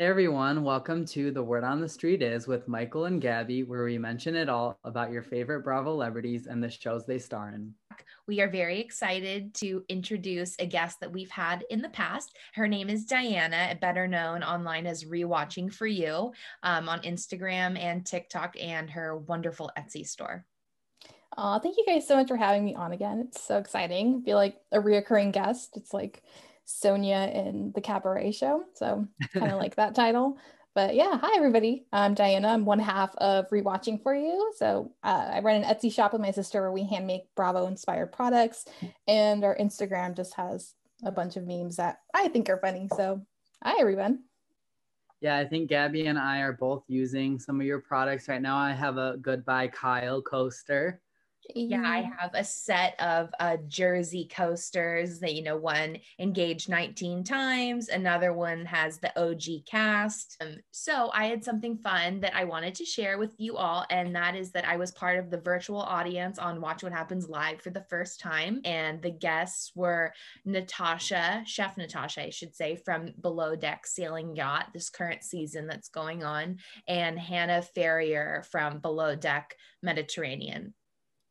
Hey everyone, welcome to The Word on the Street Is with Michael and Gabby, where we mention it all about your favorite Bravo celebrities and the shows they star in. We are very excited to introduce a guest that we've had in the past. Her name is Diana, better known online as Rewatching for You, on Instagram and TikTok, and her wonderful Etsy store. Thank you guys so much for having me on again. It's so exciting. I feel like a reoccurring guest. It's like Sonia in the Cabaret Show. So kind of like that title. But yeah, hi everybody. I'm Diana. I'm one half of Rewatching for You. So I run an Etsy shop with my sister where we hand make Bravo inspired products. And our Instagram just has a bunch of memes that I think are funny. So hi everyone. Yeah, I think Gabby and I are both using some of your products right now. I have a Goodbye Kyle coaster. Yeah, I have a set of jersey coasters that, one engaged 19 times, another one has the OG cast. So I had something fun that I wanted to share with you all, and that is that I was part of the virtual audience on Watch What Happens Live for the first time. And the guests were Natasha, Chef Natasha, I should say, from Below Deck Sailing Yacht, this current season that's going on, and Hannah Ferrier from Below Deck Mediterranean.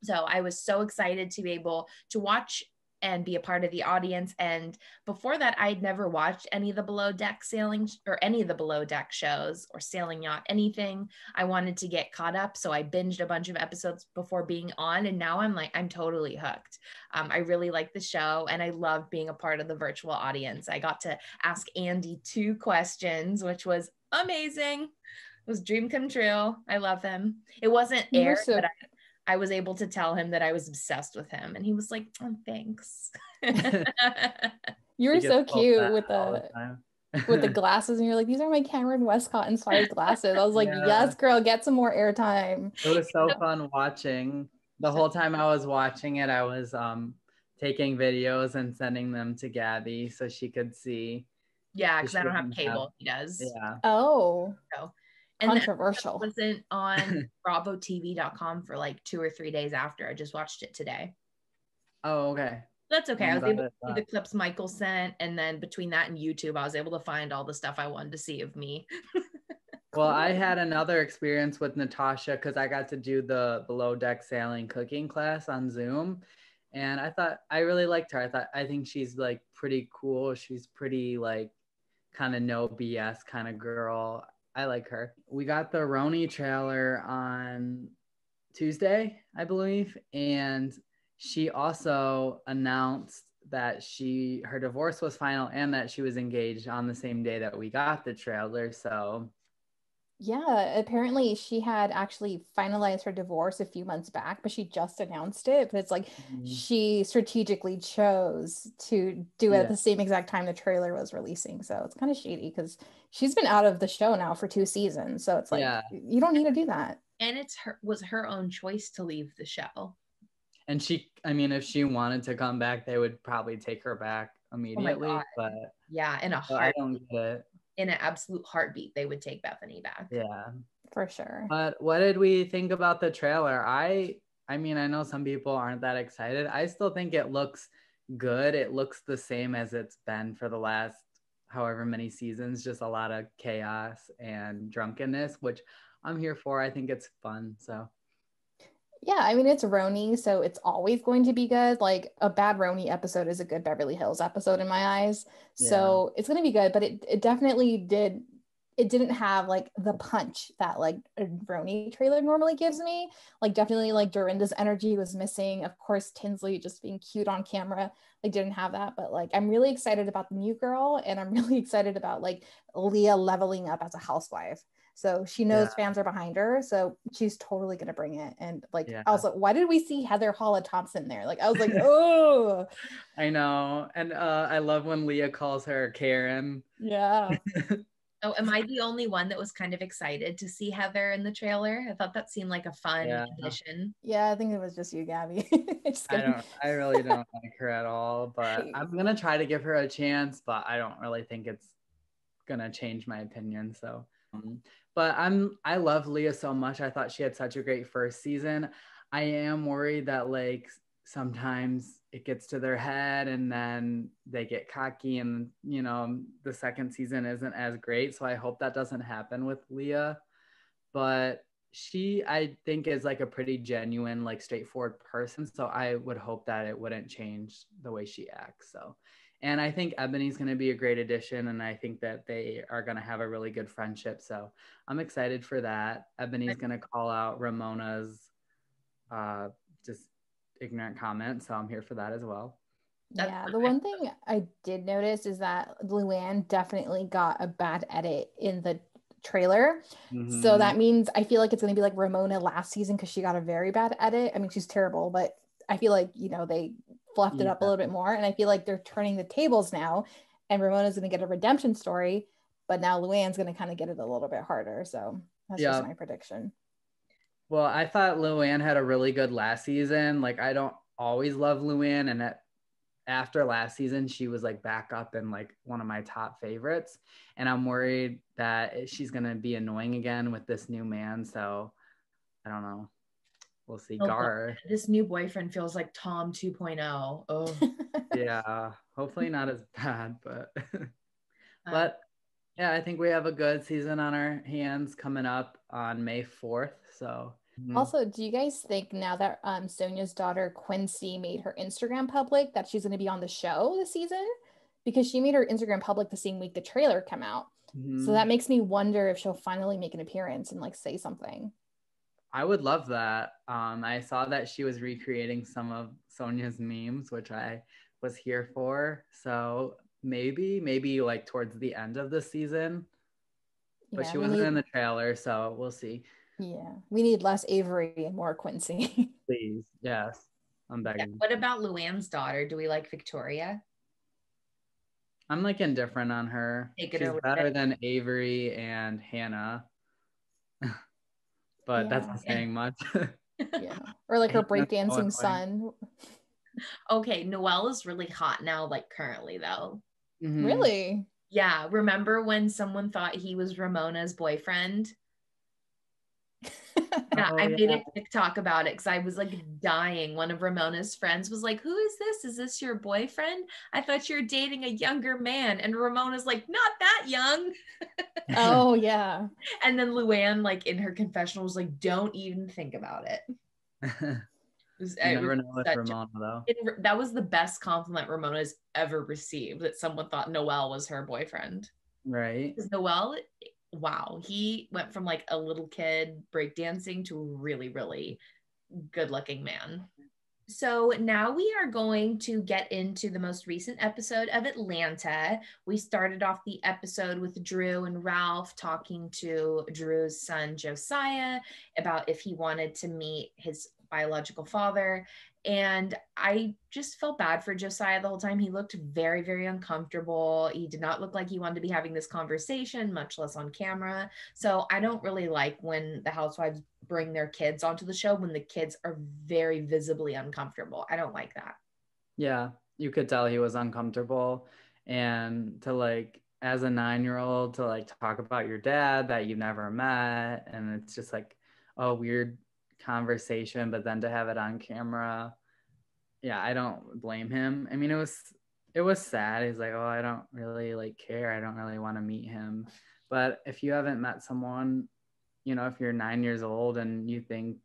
So I was so excited to be able to watch and be a part of the audience. And before that, I'd never watched any of the Below Deck sailing or any of the Below Deck shows or Sailing Yacht, anything. I wanted to get caught up. So I binged a bunch of episodes before being on. And now I'm totally hooked. I really like the show and I love being a part of the virtual audience. I got to ask Andy 2 questions, which was amazing. It was dream come true. I love him. It wasn't aired, but I was able to tell him that I was obsessed with him. And he was like, oh, thanks. You were so cute with the glasses. And you're like, these are my Cameron Westcott inspired glasses. I was like, yes, girl, get some more airtime. It was so fun watching. The whole time I was watching it, I was taking videos and sending them to Gabby so she could see. Yeah, because I don't have cable. He does. Yeah. Oh. So. And controversial. It wasn't on bravotv.com for like 2 or 3 days after. I just watched it today. Oh, okay. That's okay. I was able to see the clips Michael sent. And then between that and YouTube, I was able to find all the stuff I wanted to see of me. Well, I had another experience with Natasha because I got to do the Below Deck Sailing cooking class on Zoom. And I really liked her. I think she's like pretty cool. She's pretty like kind of no BS kind of girl. I like her. We got the Roni trailer on Tuesday, I believe. And she also announced that her divorce was final and that she was engaged on the same day that we got the trailer. So yeah, apparently she had actually finalized her divorce a few months back, but she just announced it. But it's like she strategically chose to do it at the same exact time the trailer was releasing. So it's kind of shady because she's been out of the show now for 2 seasons. So it's like, you don't need to do that. And was her own choice to leave the show. And if she wanted to come back, they would probably take her back immediately. But yeah, in a heartbeat. I don't get it. In an absolute heartbeat, they would take Bethany back. Yeah, for sure. But what did we think about the trailer? I know some people aren't that excited. I still think it looks good. It looks the same as it's been for the last however many seasons, just a lot of chaos and drunkenness, which I'm here for. I think it's fun. So yeah, I mean, it's Roni, so it's always going to be good. Like a bad Roni episode is a good Beverly Hills episode in my eyes. So it's going to be good, but it definitely didn't have like the punch that like a Roni trailer normally gives me. Like definitely like Dorinda's energy was missing. Of course, Tinsley just being cute on camera, like didn't have that. But like I'm really excited about the new girl, and I'm really excited about like Leah leveling up as a housewife. So she knows fans are behind her. So she's totally going to bring it. And like, I was like, why did we see Heather Holla Thompson there? Like, I was like, oh, I know. And I love when Leah calls her Karen. Yeah. Oh, am I the only one that was kind of excited to see Heather in the trailer? I thought that seemed like a fun addition. Yeah, I think it was just you, Gabby. I really don't like her at all, but I'm going to try to give her a chance, but I don't really think it's going to change my opinion. So but I love Leah so much. I thought she had such a great first season. I am worried that like sometimes it gets to their head and then they get cocky and, you know, the second season isn't as great. So I hope that doesn't happen with Leah. But she, I think, is like a pretty genuine, like straightforward person. So I would hope that it wouldn't change the way she acts. So, and I think Ebony's going to be a great addition. And I think that they are going to have a really good friendship. So I'm excited for that. Ebony's going to call out Ramona's just ignorant comment. So I'm here for that as well. Yeah, the one thing I did notice is that Luann definitely got a bad edit in the trailer. So that means I feel like it's going to be like Ramona last season because she got a very bad edit. I mean, she's terrible, but I feel like, you know, they fluffed it up a little bit more. And I feel like they're turning the tables now and Ramona's going to get a redemption story, but now Luann's going to kind of get it a little bit harder. So that's just my prediction. Well, I thought Luann had a really good last season. Like, I don't always love Luann, and after last season, she was like back up in like one of my top favorites. And I'm worried that she's going to be annoying again with this new man. So I don't know. We'll see. Gar. This new boyfriend feels like Tom 2.0. Oh, yeah. Hopefully not as bad, but yeah, I think we have a good season on our hands coming up on May 4th. So also, do you guys think now that Sonia's daughter Quincy made her Instagram public that she's going to be on the show this season? Because she made her Instagram public the same week the trailer came out. So that makes me wonder if she'll finally make an appearance and like say something. I would love that. I saw that she was recreating some of Sonia's memes, which I was here for. So maybe like towards the end of the season. But she wasn't in the trailer, so we'll see. Yeah, we need less Avery and more Quincy. Please, yes. I'm begging. Yeah. What about Luann's daughter? Do we like Victoria? I'm like indifferent on her. She's better than Avery and Hannah. But that's not saying much. Yeah. Or like her breakdancing son. Okay, Noelle is really hot now, like currently though. Really? Yeah. Remember when someone thought he was Ramona's boyfriend? Yeah, I made a TikTok about it because I was like dying. One of Ramona's friends was like, "Who is this? Is this your boyfriend? I thought you were dating a younger man." And Ramona's like, "Not that young." Oh yeah. And then Luann, like in her confessional, was like, "Don't even think about it." You never know with Ramona though. That was the best compliment Ramona's ever received, that someone thought Noelle was her boyfriend. Right. Because Noelle, wow, he went from like a little kid breakdancing to a really, really good looking man. So now we are going to get into the most recent episode of Atlanta. We started off the episode with Drew and Ralph talking to Drew's son, Josiah, about if he wanted to meet his biological father. And I just felt bad for Josiah the whole time. He looked very, very uncomfortable. He did not look like he wanted to be having this conversation, much less on camera. So I don't really like when the housewives bring their kids onto the show when the kids are very visibly uncomfortable. I don't like that. Yeah, you could tell he was uncomfortable. And to like, as a 9-year-old, to like talk about your dad that you never met, and it's just like a weird conversation, but then to have it on camera, yeah, I don't blame him. I mean, it was sad. He's like, "Oh, I don't really like care. I don't really want to meet him." But if you haven't met someone, you know, if you're 9 years old and you think,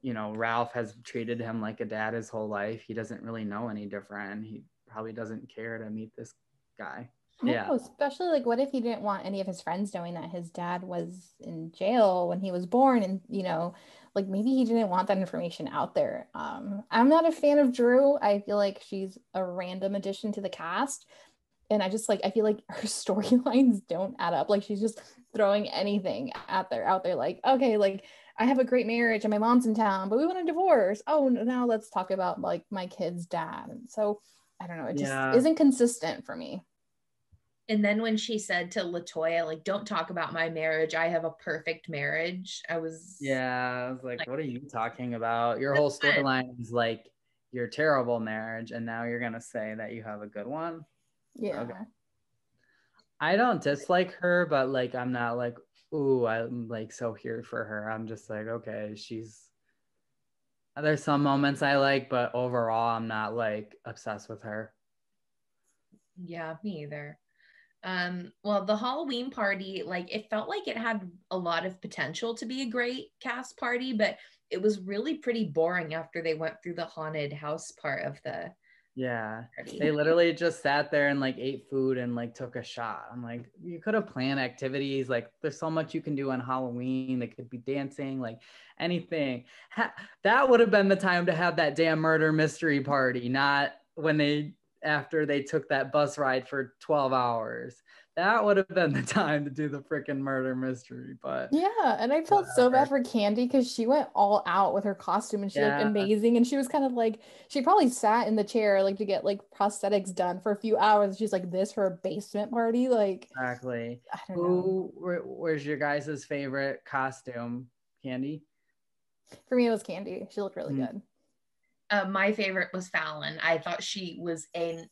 you know, Ralph has treated him like a dad his whole life, he doesn't really know any different. He probably doesn't care to meet this guy. Yeah. Especially like, what if he didn't want any of his friends knowing that his dad was in jail when he was born? And, you know, like maybe he didn't want that information out there. I'm not a fan of Drew. I feel like she's a random addition to the cast. And I feel like her storylines don't add up. Like she's just throwing anything out there. Like, okay, like I have a great marriage and my mom's in town, but we want a divorce. Oh, now let's talk about like my kid's dad. And so I don't know. It just isn't consistent for me. And then when she said to LaToya, like, "Don't talk about my marriage. I have a perfect marriage." I was like, what are you talking about? Your whole storyline is like your terrible marriage, and now you're gonna say that you have a good one. Yeah. Okay. I don't dislike her, but like I'm not like, ooh, I'm like so here for her. I'm just like, okay, she's There's some moments I like, but overall, I'm not like obsessed with her. Yeah, me either. Well, the Halloween party, like it felt like it had a lot of potential to be a great cast party, but it was really pretty boring after they went through the haunted house part of the Yeah, party. they literally just sat there and like ate food and like took a shot. I'm like, you could have planned activities. Like, there's so much you can do on Halloween. They could be dancing, like anything. That would have been the time to have that damn murder mystery party, not when after they took that bus ride for 12 hours. That would have been the time to do the freaking murder mystery. But Yeah, and I felt so bad for Candy because she went all out with her costume and she looked yeah, amazing. And she was kind of like, she probably sat in the chair like to get like prosthetics done for a few hours. She's like, this for a basement party? Like, exactly. I don't know. Where's your guys' favorite costume, Candy? For me, it was Candy. She looked really good. My favorite was Fallon. I thought she was a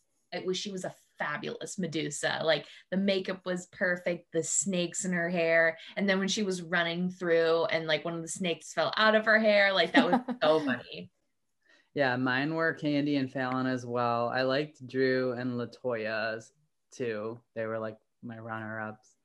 fabulous Medusa. Like the makeup was perfect, the snakes in her hair, and then when she was running through and like one of the snakes fell out of her hair, like that was so funny. Yeah, mine were Candy and Fallon as well. I liked Drew and LaToya's too. They were like my runner-ups.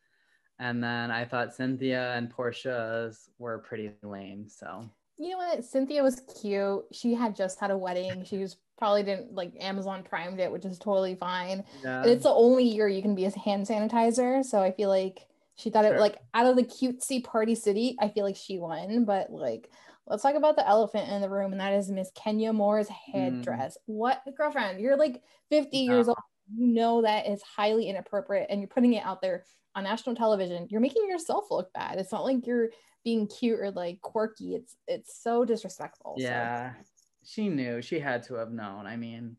And then I thought Cynthia and Portia's were pretty lame. So You know what? Cynthia was cute. She had just had a wedding. She was probably didn't like Amazon Primed it, which is totally fine. yeah, And it's the only year you can be a hand sanitizer. So I feel like she thought it sure. like out of the cutesy party city, I feel like she won. But like, let's talk about the elephant in the room, and that is Miss Kenya Moore's headdress. What, girlfriend? You're like 50 years old. You know that is highly inappropriate, and you're putting it out there on national television. You're making yourself look bad. It's not like you're being cute or like quirky. It's so disrespectful. Yeah, so. She knew. She had to have known. I mean,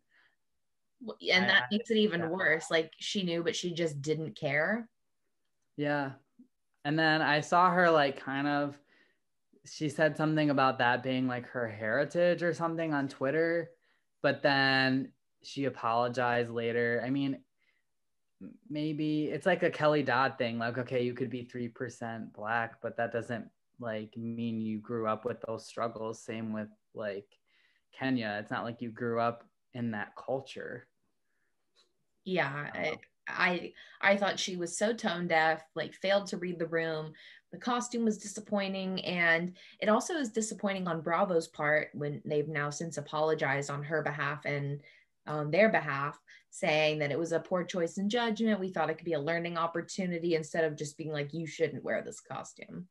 and that makes it even worse. Like she knew, but she just didn't care. Yeah. And then I saw her like kind of, she said something about that being like her heritage or something on Twitter, but then she apologized later. I mean, maybe it's like a Kelly Dodd thing. Like, okay, you could be 3% Black, but that doesn't like mean you grew up with those struggles. Same with like Kenya. It's not like you grew up in that culture. Yeah, I thought she was so tone deaf, like failed to read the room. The costume was disappointing, and it also is disappointing on Bravo's part when they've now since apologized on her behalf and on their behalf, saying that it was a poor choice in judgment. We thought it could be a learning opportunity instead of just being like, you shouldn't wear this costume.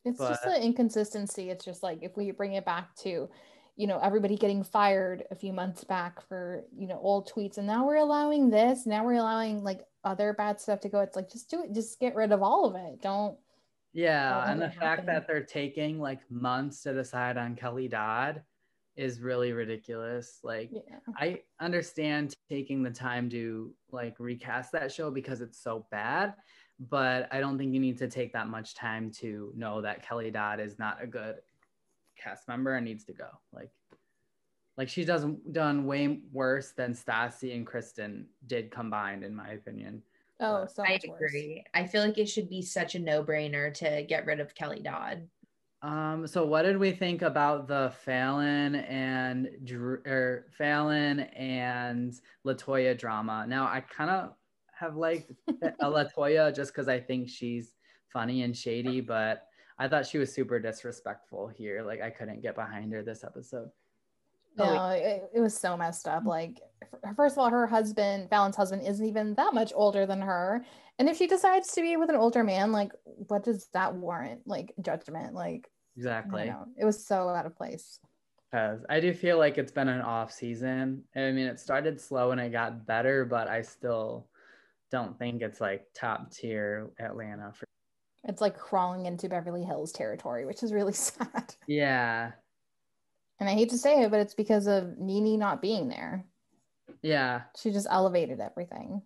It's just an inconsistency. It's just like if we bring it back to, you know, everybody getting fired a few months back for, you know, old tweets, and now we're allowing this. Now we're allowing like other bad stuff to go. It's like, just do it. Just get rid of all of it. Don't. Yeah, and the fact that they're taking like months to decide on Kelly Dodd is really ridiculous. Like, yeah. I understand taking the time to like recast that show because it's so bad, but I don't think you need to take that much time to know that Kelly Dodd is not a good cast member and needs to go. Like she's done way worse than Stassi and Kristen did combined, in my opinion. Oh, so I agree. Worse. I feel like it should be such a no-brainer to get rid of Kelly Dodd. So what did we think about the Fallon and LaToya drama? Now I kind of have liked LaToya just because I think she's funny and shady, but I thought she was super disrespectful here. Like I couldn't get behind her this episode. No, it was so messed up. Like, first of all, her husband, Fallon's husband, isn't even that much older than her. And if she decides to be with an older man, like, what does that warrant? Like, judgment? Like, exactly. It was so out of place. I do feel like it's been an off season. I mean, it started slow and it got better, but I still don't think it's like top tier Atlanta. It's like crawling into Beverly Hills territory, which is really sad. Yeah. And I hate to say it, but it's because of Nene not being there. Yeah. She just elevated everything.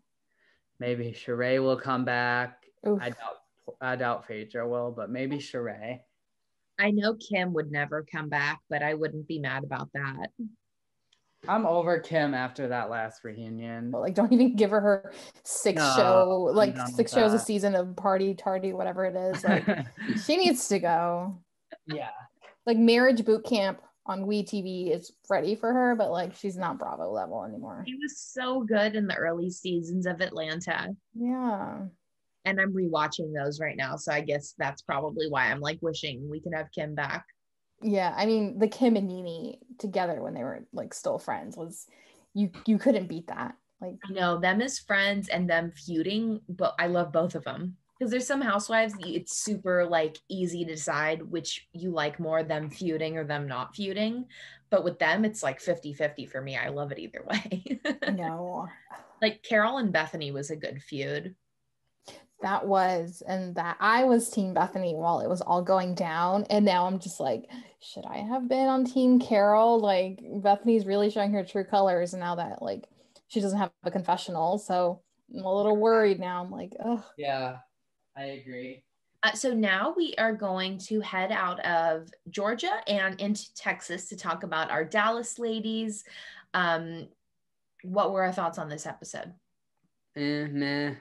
Maybe Sheree will come back. Oof. I doubt Phaedra will, but maybe Sheree. I know Kim would never come back, but I wouldn't be mad about that. I'm over Kim after that last reunion. Like, don't even give her six shows a season of party, tardy, whatever it is. Like, she needs to go. Yeah. Like marriage boot camp on WeTV is ready for her, but like she's not Bravo level anymore. He was so good in the early seasons of Atlanta. Yeah. And I'm rewatching those right now. So I guess that's probably why I'm like wishing we could have Kim back. Yeah. I mean, the Kim and Nene together when they were like still friends was you couldn't beat that. Like I know them as friends and them feuding, but I love both of them. Because there's some housewives, it's super like easy to decide which you like more, them feuding or them not feuding. But with them, it's like 50-50 for me. I love it either way. I know. Like Carol and Bethany was a good feud. That was, and that I was Team Bethany while it was all going down. And now I'm just like, should I have been on Team Carol? Like Bethany's really showing her true colors now that like she doesn't have a confessional. So I'm a little worried now. I'm like, oh. Yeah, I agree. So now we are going to head out of Georgia and into Texas to talk about our Dallas ladies. What were our thoughts on this episode? Nah.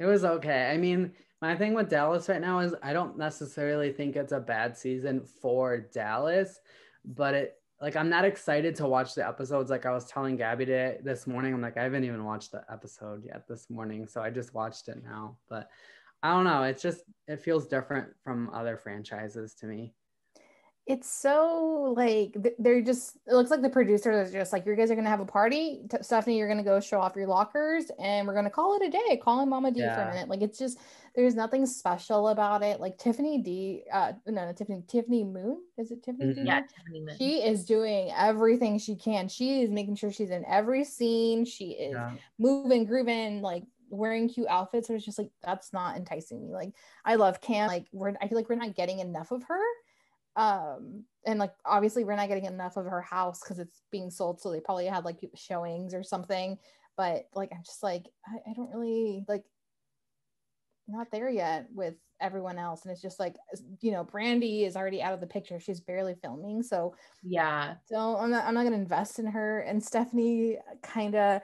It was okay. I mean, my thing with Dallas right now is I don't necessarily think it's a bad season for Dallas, but I'm not excited to watch the episodes. Like I was telling Gabby this morning, I'm like, I haven't even watched the episode yet this morning. So I just watched it now. But I don't know. It feels different from other franchises to me. It's so like they're just, it looks like the producers are just like, you guys are gonna have a party, Stephanie, you're gonna go show off your lockers and we're gonna call it a day, call him Mama D for a minute. Like it's just, there's nothing special about it. Like Tiffany Moon, is it Tiffany D? Yeah, Tiffany Moon. She is doing everything she can. She is making sure she's in every scene. She is moving, grooving, like wearing cute outfits. So it's just like, that's not enticing me. Like I love Cam, like I feel like we're not getting enough of her. And like obviously we're not getting enough of her house because it's being sold, so they probably had like showings or something, but like I'm just like I don't really like, not there yet with everyone else. And it's just like, you know, Brandy is already out of the picture, she's barely filming, so yeah, so I'm not gonna invest in her. And Stephanie kind of,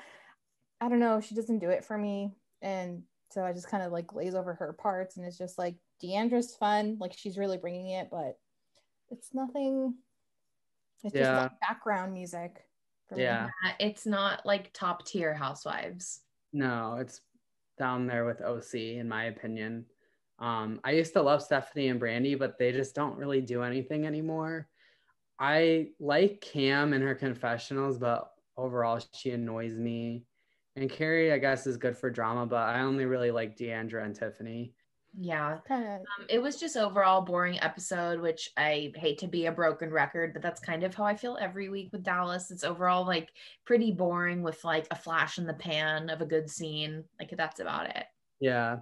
I don't know, she doesn't do it for me, and so I just kind of like glaze over her parts. And it's just like Deandra's fun, like she's really bringing it, but it's nothing. It's just like background music for me. It's not like top tier housewives. No, it's down there with OC in my opinion. I used to love Stephanie and Brandy, but they just don't really do anything anymore. I like Cam and her confessionals, but overall she annoys me. And Carrie, I guess, is good for drama, but I only really like Deandra and Tiffany. Yeah. It was just overall boring episode, which I hate to be a broken record, but that's kind of how I feel every week with Dallas. It's overall like pretty boring with like a flash in the pan of a good scene. Like that's about it. Yeah.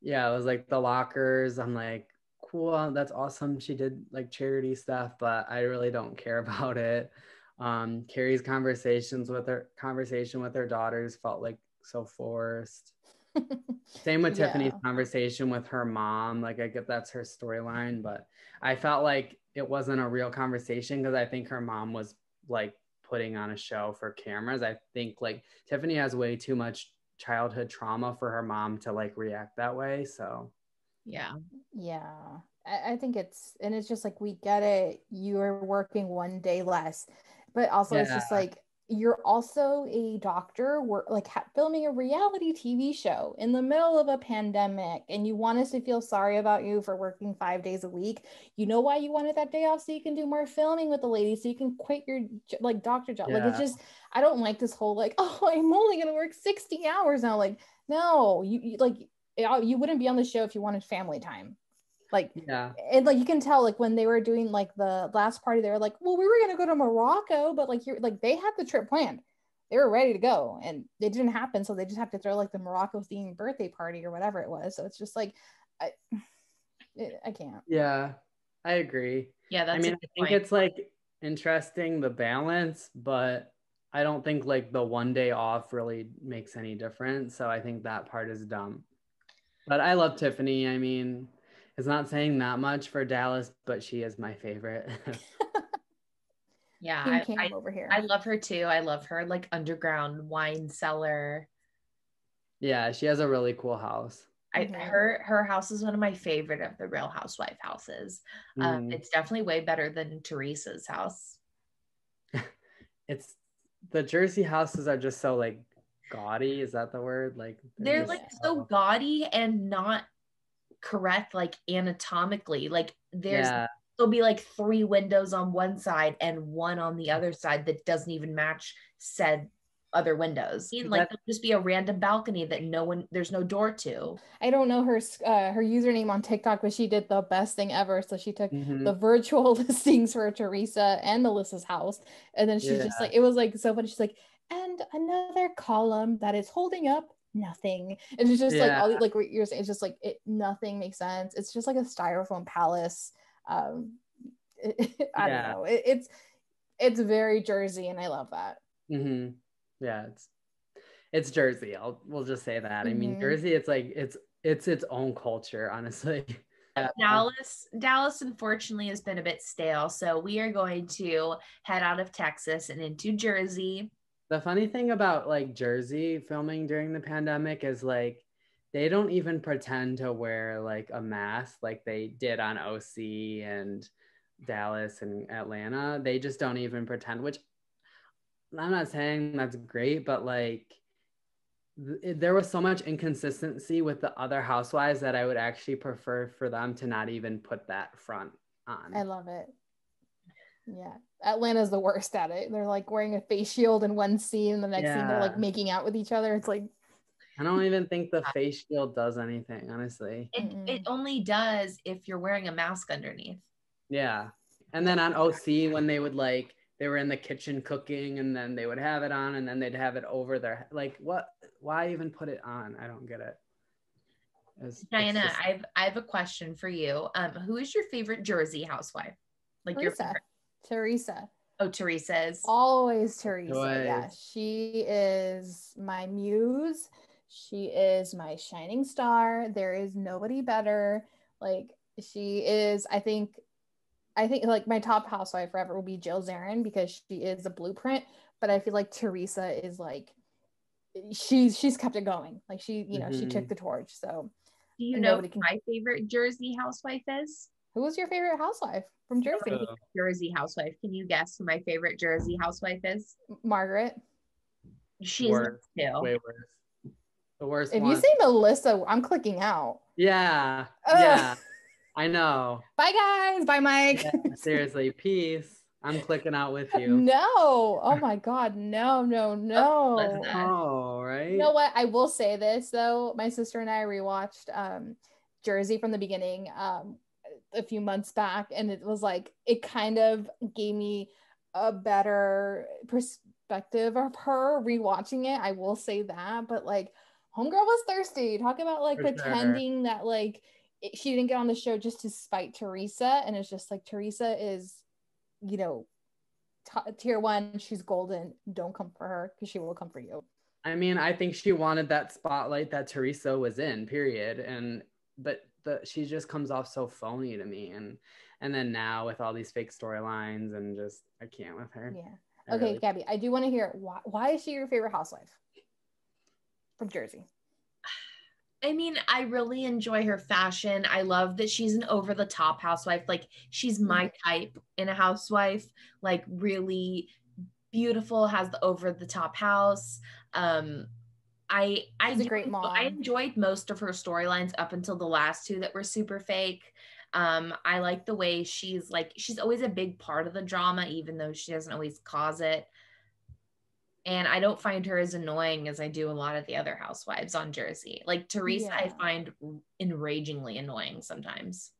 Yeah. It was like the lockers. I'm like, cool. That's awesome. She did like charity stuff, but I really don't care about it. Carrie's conversation with her daughters felt like so forced. Same with Tiffany's conversation with her mom. Like I get that's her storyline, but I felt like it wasn't a real conversation because I think her mom was like putting on a show for cameras. I think like Tiffany has way too much childhood trauma for her mom to like react that way. So yeah. I think it's just like, we get it, you are working one day less, but also it's just like, you're also a doctor, we're like filming a reality TV show in the middle of a pandemic, and you want us to feel sorry about you for working 5 days a week. You know why you wanted that day off? So you can do more filming with the ladies, so you can quit your like doctor job. Like it's just, I don't like this whole like, oh, I'm only gonna work 60 hours now. Like no, you like you wouldn't be on the show if you wanted family time. Like, and like you can tell, like when they were doing like the last party, they were like, well, we were gonna go to Morocco, but like you're like, they had the trip planned, they were ready to go, and it didn't happen, so they just have to throw like the Morocco themed birthday party or whatever it was. So it's just like I can't. Yeah, I agree. Yeah, that's, I mean, I think it's like interesting the balance, but I don't think like the one day off really makes any difference. So I think that part is dumb. But I love Tiffany. I mean, it's not saying that much for Dallas, but she is my favorite. Yeah, over here. I love her too. I love her like underground wine cellar. Yeah, she has a really cool house. Her house is one of my favorite of the Real Housewife houses. It's definitely way better than Teresa's house. It's the Jersey houses are just so like gaudy. Is that the word? Like they're like so gaudy and not correct, like anatomically. Like there'll be like 3 windows on one side and 1 on the other side that doesn't even match said other windows. Like there'll just be a random balcony that there's no door to. I don't know her username on TikTok, but she did the best thing ever. So she took the virtual listings for Teresa and Melissa's house, and then she's just like, it was like so funny. She's like, and another column that is holding up nothing, and it's just like all like what you're saying, it's just like nothing makes sense. It's just like a styrofoam palace. I don't know. It's very Jersey, and I love that. Yeah, it's Jersey. We'll just say that. I mean, Jersey, it's like it's its own culture, honestly. Dallas unfortunately has been a bit stale, so we are going to head out of Texas and into Jersey. The funny thing about like Jersey filming during the pandemic is like they don't even pretend to wear like a mask like they did on OC and Dallas and Atlanta. They just don't even pretend, which I'm not saying that's great, but like there was so much inconsistency with the other housewives that I would actually prefer for them to not even put that front on. I love it. Yeah. Atlanta's the worst at it. They're like wearing a face shield in one scene, and the next scene they're like making out with each other. It's like, I don't even think the face shield does anything, honestly. It only does if you're wearing a mask underneath. Yeah. And then on OC, when they would like, they were in the kitchen cooking and then they would have it on and then they'd have it over their, like, what, why even put it on? I don't get it. Diana, I have a question for you. Who is your favorite Jersey housewife? Like Teresa. your favorite? Teresa. Oh, Teresa's. Always Teresa. Yeah, she is my muse. She is my shining star. There is nobody better. Like she is, I think like my top housewife forever will be Jill Zarin because she is a blueprint. But I feel like Teresa is like she's kept it going. Like she, you know, she took the torch. So do you know who my favorite Jersey housewife is? Who was your favorite housewife from Jersey? Jersey housewife. Can you guess who my favorite Jersey housewife is? Margaret. She's too. Way worse. The worst If one. you say Melissa, I'm clicking out. Yeah. Yeah. I know. Bye guys. Bye Mike. Yeah, seriously, peace. I'm clicking out with you. No. Oh my God. No. Oh, right. You know what? I will say this though. My sister and I rewatched Jersey from the beginning a few months back, and it was like it kind of gave me a better perspective of her rewatching it. I will say that, but like homegirl was thirsty. Talk about like pretending that like she didn't get on the show just to spite Teresa, and it's just like Teresa is, you know, tier 1. She's golden. Don't come for her because she will come for you. I mean, I think she wanted that spotlight that Teresa was in, period. But she just comes off so phony to me, and then now with all these fake storylines, and just I can't with her. Yeah. Okay, Gabby, I do want to hear why is she your favorite housewife from Jersey? I mean, I really enjoy her fashion. I love that she's an over-the-top housewife. Like, she's my type in a housewife. Like, really beautiful, has the over-the-top house. She's a great mom. I enjoyed most of her storylines up until the last 2 that were super fake. I like the way she's always a big part of the drama, even though she doesn't always cause it. And I don't find her as annoying as I do a lot of the other housewives on Jersey. Like Teresa, I find enragingly annoying sometimes.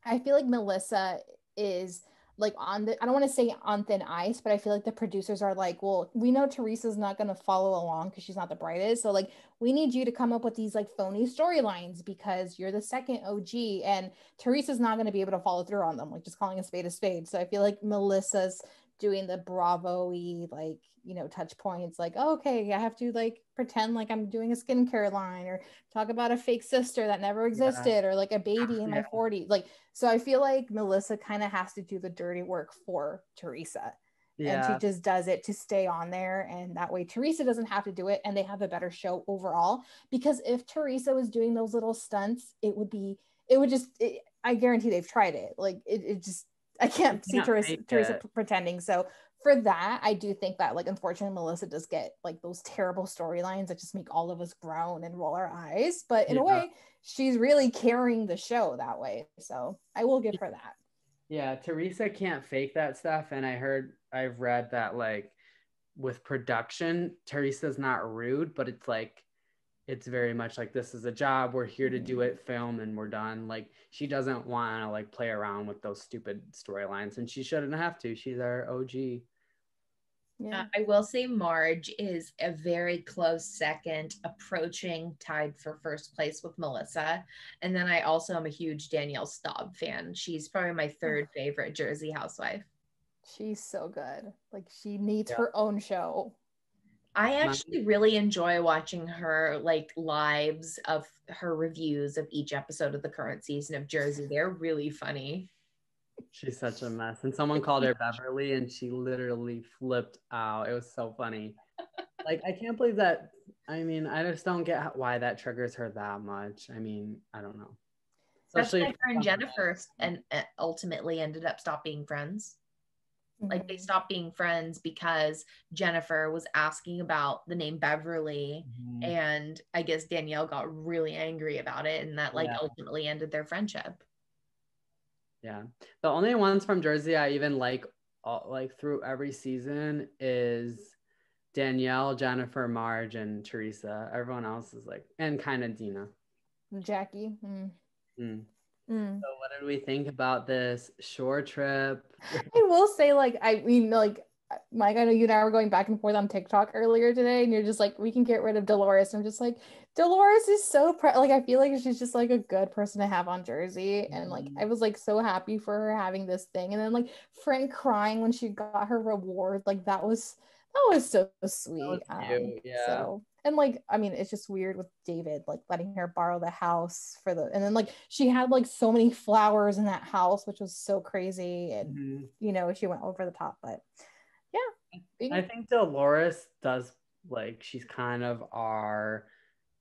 I feel like Melissa is like I don't want to say on thin ice, but I feel like the producers are like, well, we know Teresa's not going to follow along because she's not the brightest. So like, we need you to come up with these like phony storylines because you're the second OG, and Teresa's not going to be able to follow through on them. Like just calling a spade a spade. So I feel like Melissa's doing the Bravo-y, like, you know, touch points, like, oh, okay, I have to like pretend like I'm doing a skincare line or talk about a fake sister that never existed or like a baby in my 40s. Like, so I feel like Melissa kind of has to do the dirty work for Teresa. and she Yeah. just does it to stay on there, and that way Teresa doesn't have to do it and they have a better show overall. Because if Teresa was doing those little stunts, I guarantee they've tried it, like it just, I can't see Can't Teresa, fake Teresa it. pretending. So for that, I do think that, like, unfortunately Melissa does get like those terrible storylines that just make all of us groan and roll our eyes, but in a Yeah. way she's really carrying the show that way, so I will give her that. Yeah, Teresa can't fake that stuff. And I've read that like with production, Teresa's not rude, but it's like, it's very much like, this is a job. We're here to do it, film, and we're done. Like, she doesn't want to like play around with those stupid storylines, and she shouldn't have to. She's our OG. Yeah. I will say Marge is a very close second, approaching tied for first place with Melissa. And then I also am a huge Danielle Staub fan. She's probably my third favorite Jersey housewife. She's so good. Like, she needs Yeah. her own show. I actually really enjoy watching her like lives of her reviews of each episode of the current season of Jersey. They're really funny. She's such a mess. And someone called her Beverly, and she literally flipped out. It was so funny. Like, I can't believe that. I mean, I just don't get why that triggers her that much. I mean, I don't know. That's Especially why her and Jennifer and ultimately ended up stop being friends. Like, they stopped being friends because Jennifer was asking about the name Beverly, and I guess Danielle got really angry about it, and that like ultimately ended their friendship. Yeah, the only ones from Jersey I even like through every season is Danielle, Jennifer, Marge, and Teresa. Everyone else is like, and kind of Dina. Jackie. So what did we think about this shore trip? I will say, like, I mean, like, Mike, I know you and I were going back and forth on TikTok earlier today, and you're just like, we can get rid of Dolores. I'm just like, Dolores is so like, I feel like she's just like a good person to have on Jersey, and like, I was like so happy for her having this thing, and then like Frank crying when she got her reward, like that was so sweet. That was cute, yeah. So, and like, I mean, it's just weird with David, like letting her borrow the house and then like she had like so many flowers in that house, which was so crazy, and she went over the top, but yeah. I think Dolores does, like, she's kind of our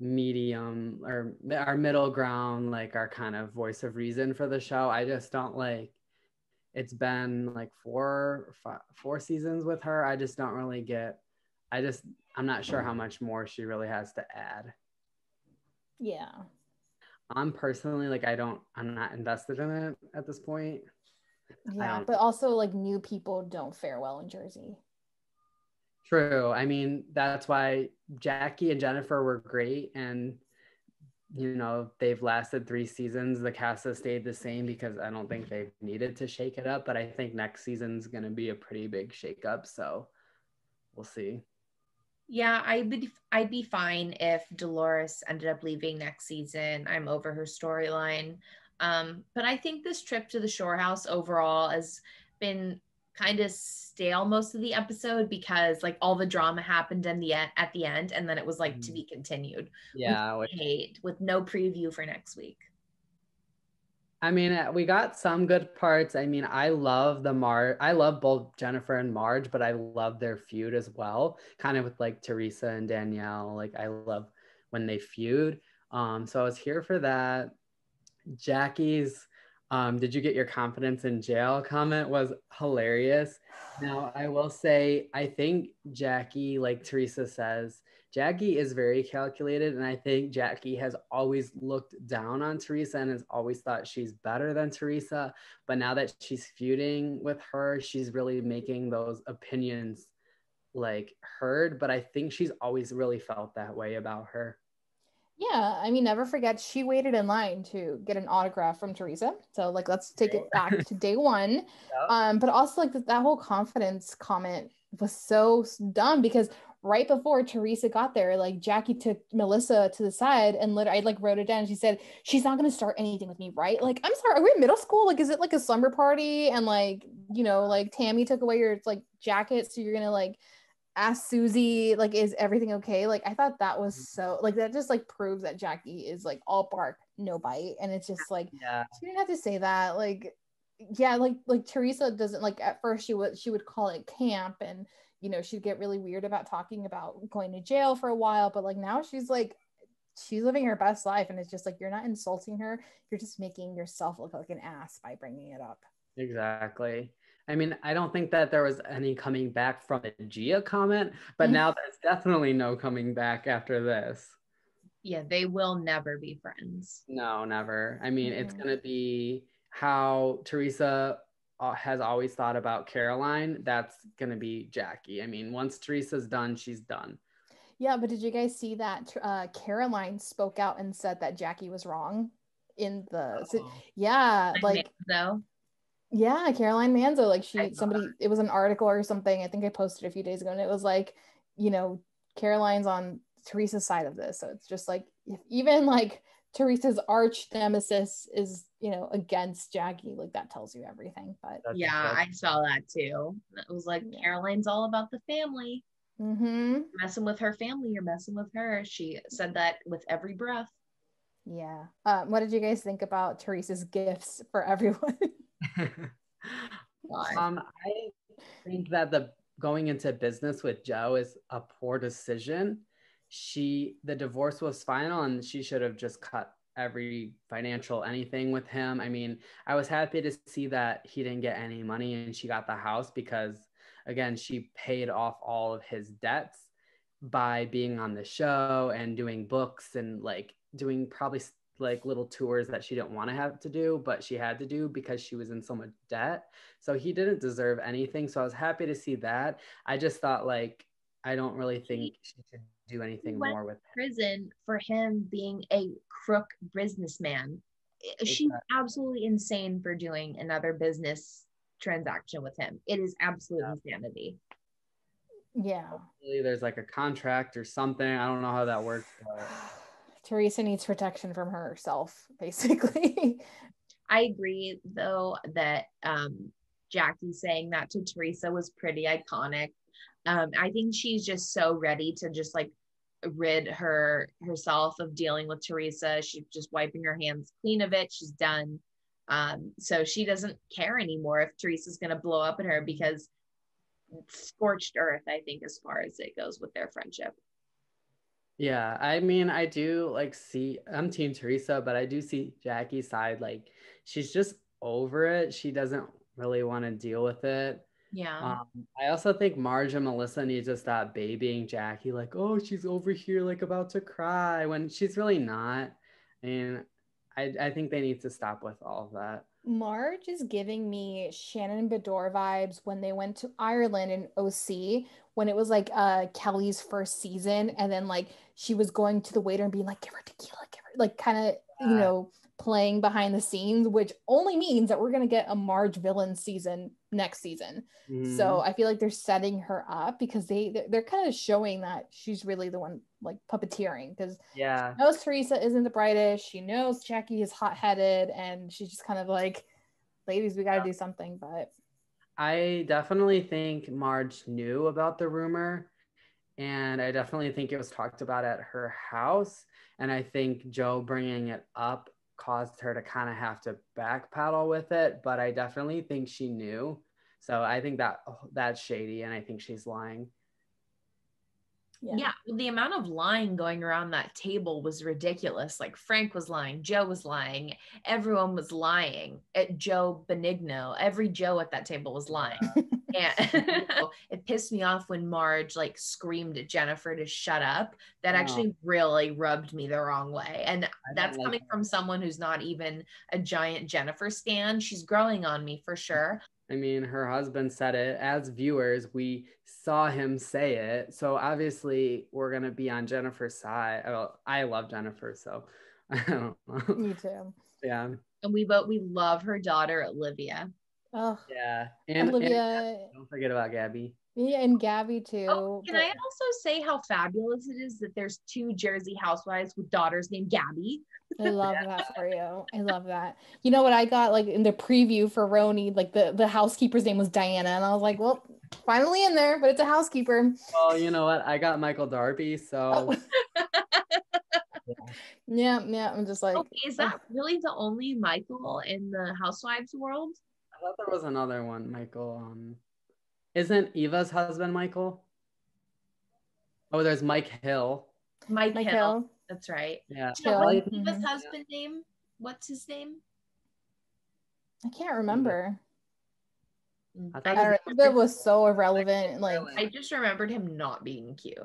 medium or our middle ground, like our kind of voice of reason for the show. I just don't like, it's been like four seasons with her. I just don't really get, I'm not sure how much more she really has to add. Yeah. I'm personally like, I'm not invested in it at this point. Yeah, but also like new people don't fare well in Jersey. True. I mean, that's why Jackie and Jennifer were great, and they've lasted 3 seasons. The cast has stayed the same because I don't think they've needed to shake it up, but I think next season's going to be a pretty big shakeup, so we'll see. Yeah, I'd be fine if Dolores ended up leaving next season. I'm over her storyline. But I think this trip to the Shore House overall has been kind of stale most of the episode because like all the drama happened at the end, and then it was like to be continued. Yeah, with no preview for next week. I mean, we got some good parts. I mean, I love both Jennifer and Marge, but I love their feud as well. Kind of with like Teresa and Danielle. Like, I love when they feud. So I was here for that. Jackie's did you get your confidence in jail comment was hilarious. Now, I will say, I think Jackie, like Teresa says, Jackie is very calculated, and I think Jackie has always looked down on Teresa and has always thought she's better than Teresa. But now that she's feuding with her, she's really making those opinions like heard. But I think she's always really felt that way about her. Yeah, I mean, never forget she waited in line to get an autograph from Teresa. So like, let's take it back to day one. Yep. But also like that whole confidence comment was so dumb because right before Teresa got there, like Jackie took Melissa to the side and I like wrote it down. She said, she's not going to start anything with me, right? Like, I'm sorry, are we in middle school? Like, is it like a slumber party? And like, like Tammy took away your like jacket. So you're going to like ask Susie, like, is everything okay? Like, I thought that was so like, that just like proves that Jackie is like all bark, no bite. And it's just like, she didn't have to say that. Like, yeah, like Teresa doesn't, like, at first she would call it camp, and you know, she'd get really weird about talking about going to jail for a while, but like now she's like, she's living her best life, and it's just like, you're not insulting her, you're just making yourself look like an ass by bringing it up. Exactly. I mean, I don't think that there was any coming back from the Gia comment, but now there's definitely no coming back after this. Yeah, they will never be friends. No, never. I mean, it's going to be how Teresa has always thought about Caroline. That's going to be Jackie. I mean, once Teresa's done, she's done. Yeah, but did you guys see that Caroline spoke out and said that Jackie was wrong in the yeah, like though. Yeah, Caroline Manzo, like it was an article or something, I think I posted a few days ago, and it was like, you know, Caroline's on Teresa's side of this. So it's just like, if even like Teresa's arch nemesis is, you know, against Jackie, like that tells you everything. But yeah, I saw that too. It was like, Caroline's all about the family. Messing with her family, you're messing with her. She said that with every breath. Yeah. What did you guys think about Teresa's gifts for everyone? I think that the going into business with Joe is a poor decision. The divorce was final, and she should have just cut every financial anything with him. I mean, I was happy to see that he didn't get any money and she got the house, because again, she paid off all of his debts by being on the show and doing books and like doing probably like little tours that she didn't want to have to do, but she had to do because she was in so much debt. So he didn't deserve anything. So I was happy to see that. I just thought, like, I don't really think she should do anything more with prison for him being a crook businessman. She's absolutely insane for doing another business transaction with him. It is absolute insanity. Yeah. Hopefully there's like a contract or something. I don't know how that works. But Teresa needs protection from herself, basically. I agree, though, that Jackie saying that to Teresa was pretty iconic. I think she's just so ready to just like rid herself of dealing with Teresa. She's just wiping her hands clean of it. She's done. So she doesn't care anymore if Teresa's going to blow up at her, because scorched earth, I think, as far as it goes with their friendship. Yeah, I mean, I do like I'm Team Teresa, but I do see Jackie's side. Like, she's just over it. She doesn't really want to deal with it. Yeah. I also think Marge and Melissa need to stop babying Jackie, like, oh, she's over here, like, about to cry, when she's really not. I mean, I think they need to stop with all of that. Marge is giving me Shannon Bedore vibes when they went to Ireland in OC, when it was like Kelly's first season, and then like she was going to the waiter and being like, give her tequila, give her, like, kind of, you know, playing behind the scenes, which only means that we're going to get a Marge villain season next season. So I feel like they're setting her up, because they're kind of showing that she's really the one like puppeteering, because she knows Teresa isn't the brightest, she knows Jackie is hot-headed, and she's just kind of like, ladies, we got to do something. But I definitely think Marge knew about the rumor, and I definitely think it was talked about at her house, and I think Joe bringing it up caused her to kind of have to backpedal with it, but I definitely think she knew. So I think that's shady, and I think she's lying. Yeah, the amount of lying going around that table was ridiculous. Like, Frank was lying, Joe was lying, everyone was lying. Joe Benigno, every Joe at that table was lying. And it pissed me off when Marge like screamed at Jennifer to shut up. That actually really rubbed me the wrong way. And that's coming from someone who's not even a giant Jennifer stan. She's growing on me for sure. I mean, her husband said it. As viewers, we saw him say it. So obviously we're going to be on Jennifer's side. Well, I love Jennifer, so I don't know. Me too. Yeah. And we love her daughter, Olivia. Oh, yeah. And Olivia. And don't forget about Gabby. Yeah, and Gabby too. Oh, can I also say how fabulous it is that there's 2 Jersey housewives with daughters named Gabby? I love that for you. I love that. You know what I got, like, in the preview for Roni, like the housekeeper's name was Diana, and I was like, well, finally in there, but it's a housekeeper. Well, you know what? I got Michael Darby, so. Yeah. I'm just like, okay, is that really the only Michael in the housewives world? thought there was another one, Michael. Isn't Eva's husband Michael? Oh, there's Mike Hill. Mike Mike Hill. Hill. That's right. Yeah. Hill. Well, Eva's husband name? What's his name? I can't remember. I I thought don't know. That was so irrelevant. Like, I just remembered him not being cute.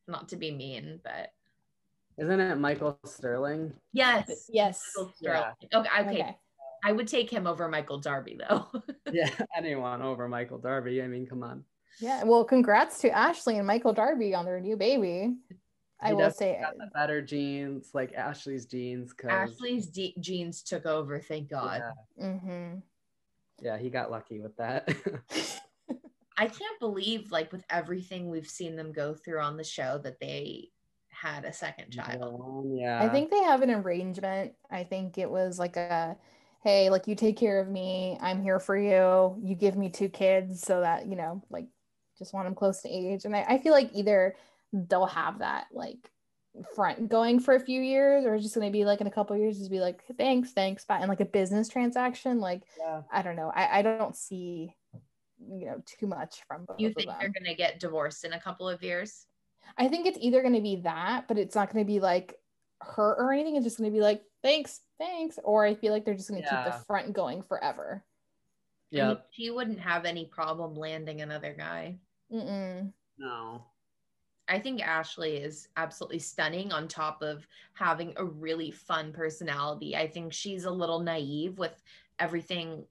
Not to be mean, but isn't it Michael Sterling? yes. yes. Michael Sterling. Okay. Okay. I would take him over Michael Darby though. Yeah, anyone over Michael Darby. I mean, come on. Yeah. Well, congrats to Ashley and Michael Darby on their new baby. I will say got the better genes, like Ashley's genes. Ashley's genes took over, thank God. Yeah, he got lucky with that. I can't believe, like, with everything we've seen them go through on the show, that they had a second child. Yeah. I think they have an arrangement. I think it was like hey, like, you take care of me. I'm here for you. You give me 2 kids so that, like, just want them close to age. And I feel like either they'll have that, like, front going for a few years, or it's just going to be like in a couple of years, just be like, thanks, bye. And like a business transaction. Like, I don't know. I don't see, too much from both You of think them. they're going to get divorced in a couple of years? I think it's either going to be that, but it's not going to be like her or anything. It's just going to be like, thanks. Or I feel like they're just going to keep the front going forever. Yeah. I mean, she wouldn't have any problem landing another guy. No. I think Ashley is absolutely stunning, on top of having a really fun personality. I think she's a little naive with everything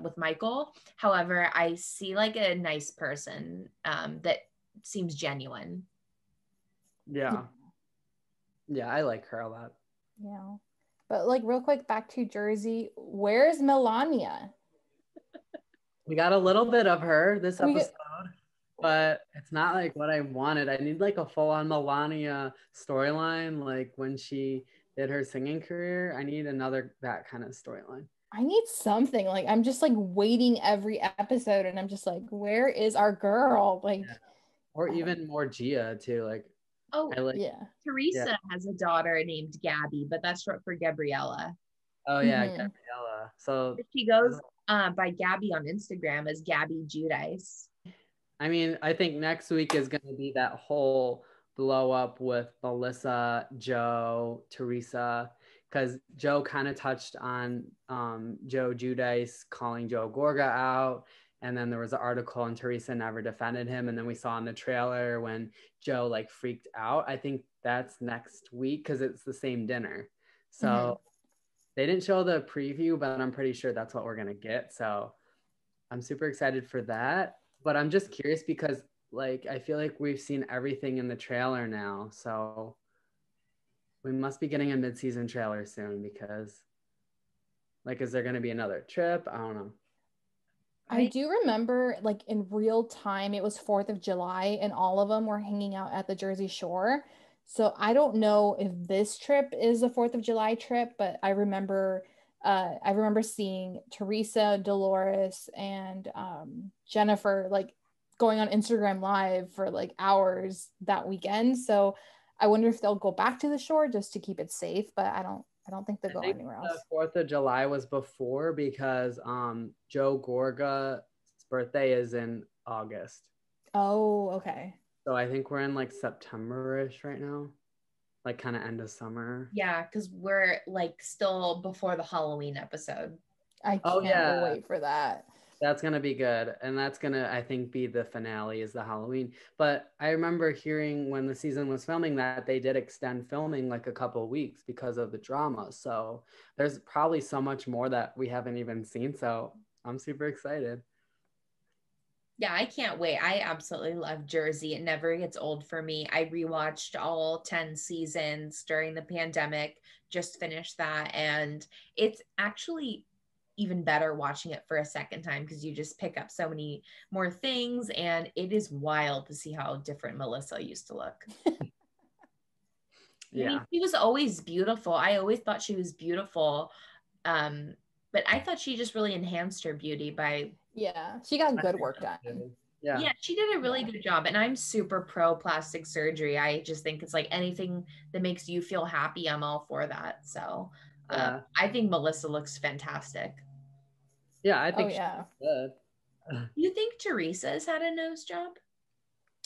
with Michael. However, I see like a nice person that seems genuine. Yeah. Yeah, I like her a lot. Yeah. But like, real quick, back to Jersey. Where's Melania? We got a little bit of her this episode, but it's not like what I wanted. I need like a full-on Melania storyline, like when she did her singing career. I need that kind of storyline. I need something. Like, I'm just like waiting every episode, and I'm just like, where is our girl? Like, or even more Gia too. Like, Teresa has a daughter named Gabby, but that's short for Gabriella. Oh yeah, Gabriella. So she goes by Gabby on Instagram as Gabby Giudice. I mean, I think next week is going to be that whole blow up with Melissa, Joe, Teresa, because Joe kind of touched on Joe Giudice calling Joe Gorga out. And then there was an article and Teresa never defended him. And then we saw in the trailer when Joe like freaked out. I think that's next week because it's the same dinner. So they didn't show the preview, but I'm pretty sure that's what we're going to get. So I'm super excited for that. But I'm just curious because like I feel like we've seen everything in the trailer now. So we must be getting a mid-season trailer soon because like, is there going to be another trip? I don't know. I do remember like in real time, it was 4th of July and all of them were hanging out at the Jersey Shore. So I don't know if this trip is a 4th of July trip, but I remember seeing Teresa, Dolores, and Jennifer like going on Instagram Live for like hours that weekend. So I wonder if they'll go back to the shore just to keep it safe, but I don't think they'll go anywhere else. The 4th of July was before because Joe Gorga's birthday is in August. Oh, okay. So I think we're in like September-ish right now, like kind of end of summer. Yeah, because we're like still before the Halloween episode. I can't wait for that. That's going to be good. And that's going to, I think, be the finale is the Halloween. But I remember hearing when the season was filming that they did extend filming like a couple of weeks because of the drama. So there's probably so much more that we haven't even seen. So I'm super excited. Yeah, I can't wait. I absolutely love Jersey. It never gets old for me. I rewatched all 10 seasons during the pandemic, just finished that. And it's actually even better watching it for a second time because you just pick up so many more things. And it is wild to see how different Melissa used to look. Yeah. I mean, she was always beautiful. I always thought she was beautiful. But I thought she just really enhanced her beauty by... Yeah, she got good work done. Yeah, she did a really good job. And I'm super pro plastic surgery. I just think it's like anything that makes you feel happy, I'm all for that. So I think Melissa looks fantastic. Yeah, I Oh think yeah. she's good. You think Teresa's had a nose job?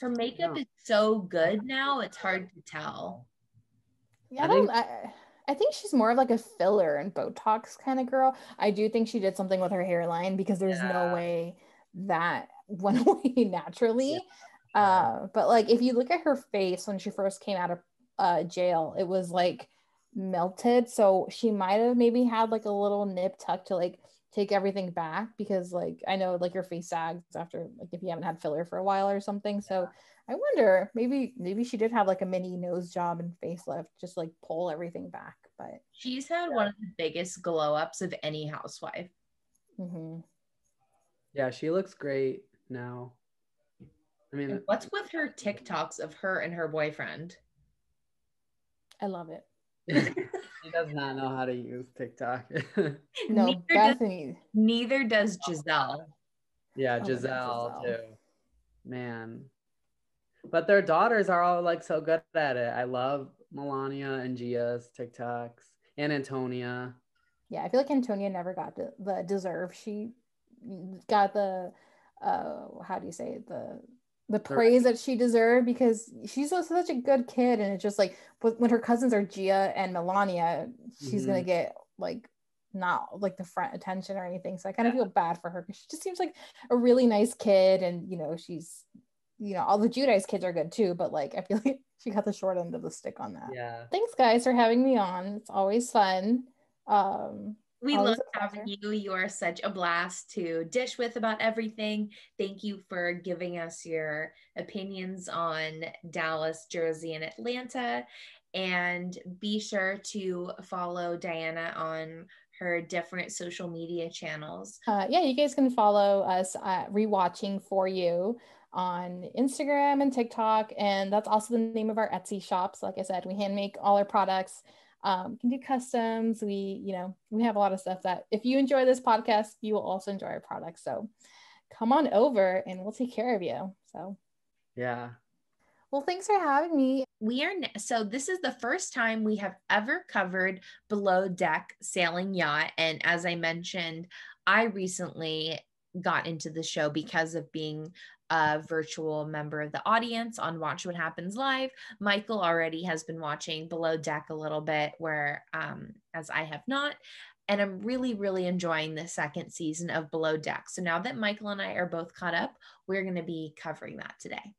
Her makeup No. is so good now, it's hard to tell. Yeah, I think I think she's more of like a filler and Botox kind of girl. I do think she did something with her hairline because there's no yeah, way that went away yeah, naturally. sure. But like if you look at her face when she first came out of jail, it was like melted. So she might have maybe had like a little nip tuck to like take everything back because like I know like your face sags after like if you haven't had filler for a while or something. So I wonder, maybe she did have like a mini nose job and facelift, just like pull everything back. But She's had one of the biggest glow ups of any housewife. mhm. Yeah, she looks great now. I And mean, what's with her TikToks of her and her boyfriend? I love it. she does not know how to use TikTok. No, neither does Bethany. neither does Giselle. Yeah, Oh my God, Giselle Giselle. too. Man. But their daughters are all like so good at it. I love Melania and Gia's TikToks and Antonia. Yeah, I feel like Antonia never got the deserve. She got the how do you say it? The The praise that she deserved because she's such a good kid and it's just like when her cousins are Gia and Melania, she's gonna Mhm. get like not like the front attention or anything. So I kind of Yeah. feel bad for her because she just seems like a really nice kid and she's all the Judice kids are good too, but like I feel like she got the short end of the stick on that. Yeah. Thanks guys for having me on. It's always fun. Um, We love Always a having pleasure. you. You are such a blast to dish with about everything. Thank you for giving us your opinions on Dallas, Jersey, and Atlanta. And be sure to follow Diana on her different social media channels. Yeah, you guys can follow us at Rewatching For You on Instagram and TikTok. And that's also the name of our Etsy shop. So like I said, we hand make all our products. We can do customs. We have a lot of stuff that if you enjoy this podcast, you will also enjoy our products. So come on over and we'll take care of you. So, Yeah. well, thanks for having me. So this is the first time we have ever covered Below Deck Sailing Yacht. And as I mentioned, I recently got into the show because of being a virtual member of the audience on Watch What Happens Live. Michael already has been watching Below Deck a little bit, where as I have not. And I'm really, really enjoying the second season of Below Deck. So now that Michael and I are both caught up, we're going to be covering that today.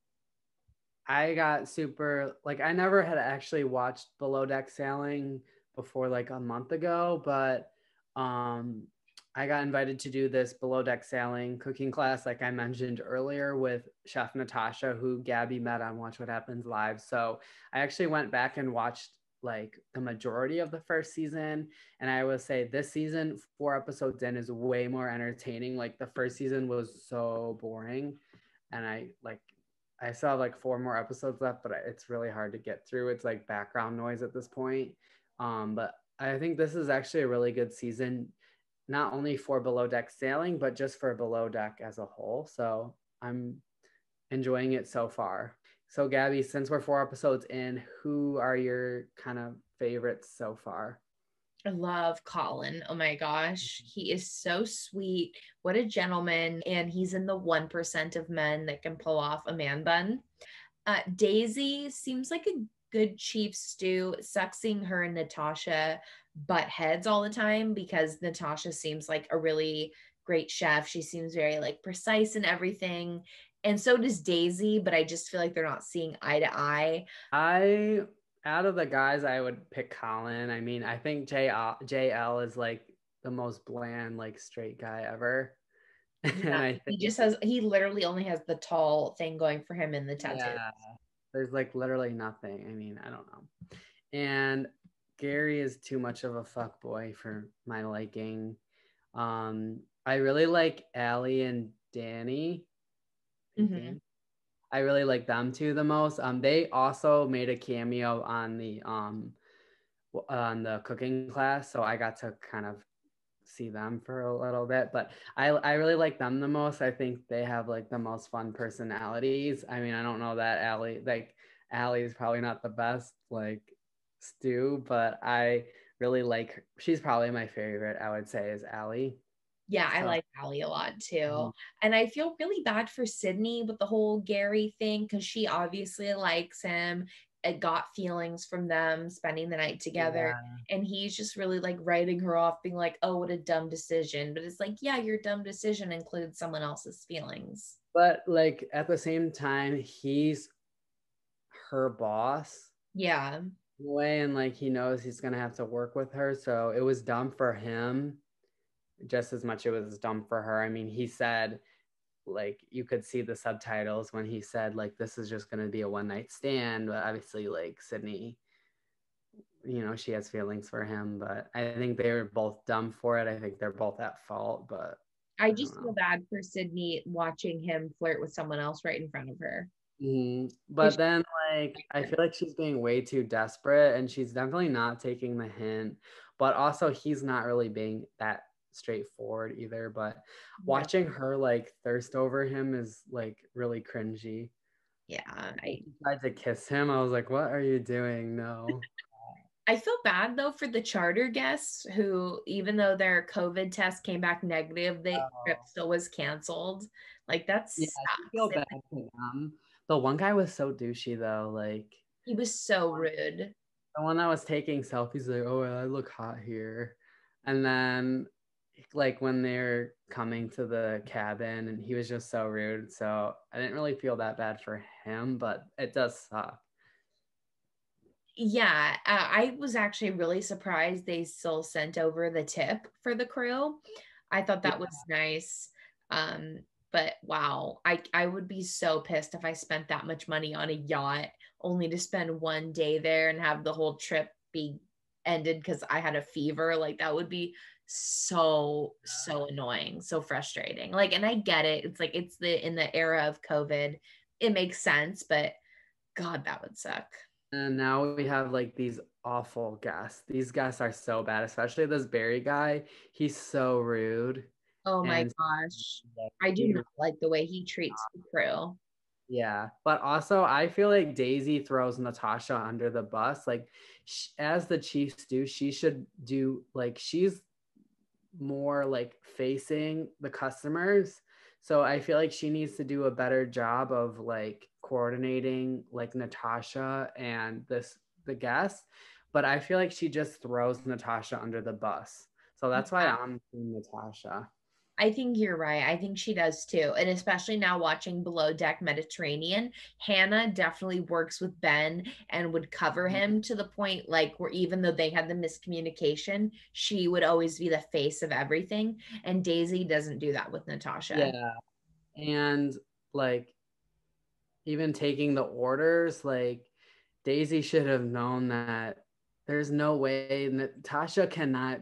I got super like I never had actually watched Below Deck Sailing before like a month ago, but um I got invited to do this Below Deck Sailing cooking class like I mentioned earlier with Chef Natasha, who Gabby met on Watch What Happens Live. So I actually went back and watched like the majority of the first season, and I would say this season 4 episodes in is way more entertaining. Like the first season was so boring, and I still have like 4 more episodes left, but it's really hard to get through. It's like background noise at this point. But I think this is actually a really good season, not only for Below Deck Sailing, but just for Below Deck as a whole. So I'm enjoying it so far. So Gabby, since we're 4 episodes in, who are your kind of favorites so far? I love Colin. Oh my gosh. He is so sweet. What a gentleman. And he's in the 1% of men that can pull off a man bun. Daisy seems like a good chief stew. Sucks seeing her and Natasha butt heads all the time because Natasha seems like a really great chef. She seems very like precise in everything. And so does Daisy, but I just feel like they're not seeing eye to eye. I Out of the guys, I would pick Colin. I mean, I think JL is like the most bland, like straight guy ever. And Yeah, I think he literally only has the tall thing going for him in the tattoo. yeah, there's like literally nothing. I mean, I don't know. And Gary is too much of a fuck boy for my liking. I really like Allie and Danny. Mm-hmm. I really like them two the most. They also made a cameo on the cooking class, so I got to kind of see them for a little bit. But I really like them the most. I think they have like the most fun personalities. I mean, I don't know that Allie is probably not the best like stew, but I really like her. She's probably my favorite. I would say is Allie. Yeah, I So, like Allie a lot too. mhm. And I feel really bad for Sydney with the whole Gary thing because she obviously likes him. It got feelings from them spending the night together. Yeah. And he's just really like writing her off, being like, oh, what a dumb decision. But it's like, yeah, your dumb decision includes someone else's feelings. But like at the same time, he's her boss Yeah. in a way, and like he knows he's gonna have to work with her. So it was dumb for him just as much it was dumb for her. I mean, he said like you could see the subtitles when he said like this is just gonna be a one night stand, but obviously like Sydney, she has feelings for him, but I think they were both dumb for it. I think they're both at fault, but I I don't just feel know. bad for Sydney watching him flirt with someone else right in front of her. But then like I feel like she's being way too desperate and she's definitely not taking the hint, but also he's not really being that straightforward either. But Yeah. watching her like thirst over him is like really cringy. Yeah. Like, she tried to kiss him. I was like, what are you doing? No. I feel bad though for the charter guests who, even though their COVID test came back negative, the trip Oh. still was canceled. Like that Yeah, I feel sucks. bad for them. The one guy was so douchey though. Like He was so rude. the one that was taking selfies, like, oh, I look hot here. And then like when they're coming to the cabin and he was just so rude. So I didn't really feel that bad for him, but it does suck. Yeah, I was actually really surprised they still sent over the tip for the crew. I thought Yeah. that was nice. But wow, I would be so pissed if I spent that much money on a yacht only to spend one day there and have the whole trip be ended because I had a fever. Like that would be so annoying, so frustrating. Like, and I get it. It's like it's the in the era of COVID, it makes sense, but God, that would suck. And now we have like these awful guests. These guests are so bad, especially this Barry guy. He's so rude. Oh my And gosh. like, I do not like the way he treats the crew. yeah, but also I feel like Daisy throws Natasha under the bus. Like, as the Chiefs do, she should do like she's more like facing the customers. So I feel like she needs to do a better job of like coordinating like Natasha and the guests. But I feel like she just throws Natasha under the bus. So that's why Yeah, I'm team Natasha. I think you're right. I think she does too. And especially now watching Below Deck Mediterranean, Hannah definitely works with Ben and would cover him to the point like where even though they had the miscommunication, she would always be the face of everything. And Daisy doesn't do that with Natasha. Yeah. And like even taking the orders, like Daisy should have known that there's no way Natasha cannot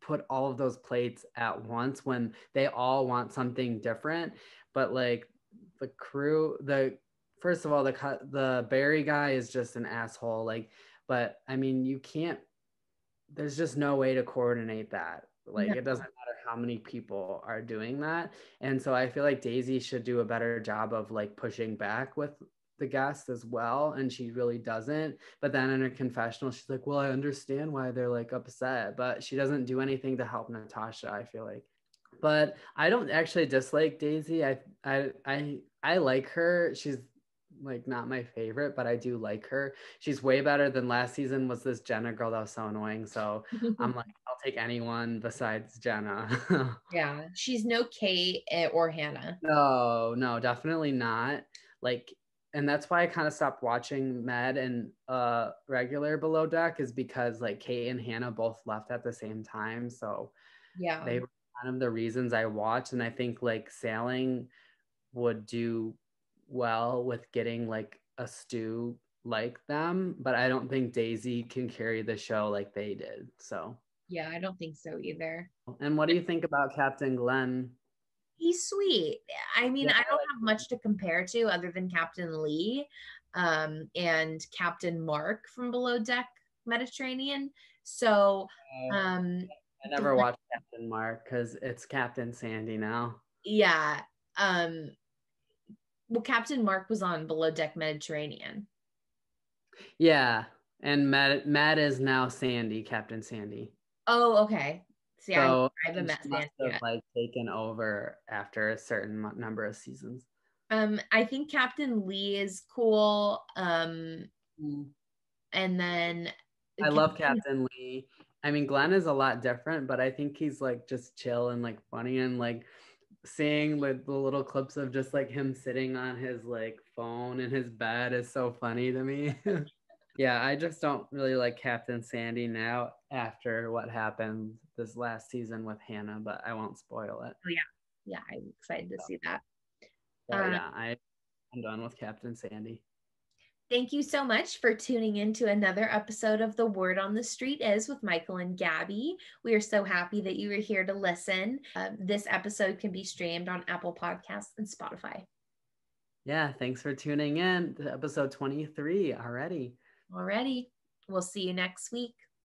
put all of those plates at once when they all want something different. But like the crew, the first of all, the Barry guy is just an asshole. Like, but I mean, you can't. There's just no way to coordinate that. Like, No. it doesn't matter how many people are doing that. And so I feel like Daisy should do a better job of like pushing back with the guest as well, and she really doesn't. But then in her confessional she's like, well, I understand why they're like upset, but she doesn't do anything to help Natasha, I feel like. But I don't actually dislike Daisy. I like her. She's like not my favorite, but I do like her. She's way better than last season was this Jenna girl that was so annoying. So I'm like, I'll take anyone besides Jenna. Yeah, she's no Kate or Hannah. No, definitely not. Like, and that's why I kind of stopped watching Med and regular Below Deck is because like Kate and Hannah both left at the same time. So Yeah. they were kind of the reasons I watched. And I think like Sailing would do well with getting like a stew like them, but I don't think Daisy can carry the show like they did. So, Yeah, I don't think so either. and what do you think about Captain Glenn? He's sweet. I mean, Yeah, I don't have much to compare to other than Captain Lee and Captain Mark from Below Deck Mediterranean. So, um, I never watched Captain Mark because it's Captain Sandy now. yeah. Um, well, Captain Mark was on Below Deck Mediterranean. Yeah, and Matt is now Sandy, Captain Sandy. Oh, okay. See, So I haven't met she must Sandy have like taken over after a certain number of seasons. I think Captain Lee is cool. And then I love Captain Lee. I mean, Glenn is a lot different, but I think he's like just chill and like funny, and like seeing like the little clips of just like him sitting on his like phone in his bed is so funny to me. Yeah, I just don't really like Captain Sandy now after what happened this last season with Hannah, but I won't spoil it. Oh, yeah, I'm excited to see that. Yeah, I'm done with Captain Sandy. Thank you so much for tuning in to another episode of The Word on the Street Is with Michael and Gabby. We are so happy that you were here to listen. This episode can be streamed on Apple Podcasts and Spotify. Yeah, thanks for tuning in to episode 23 already. We'll see you next week.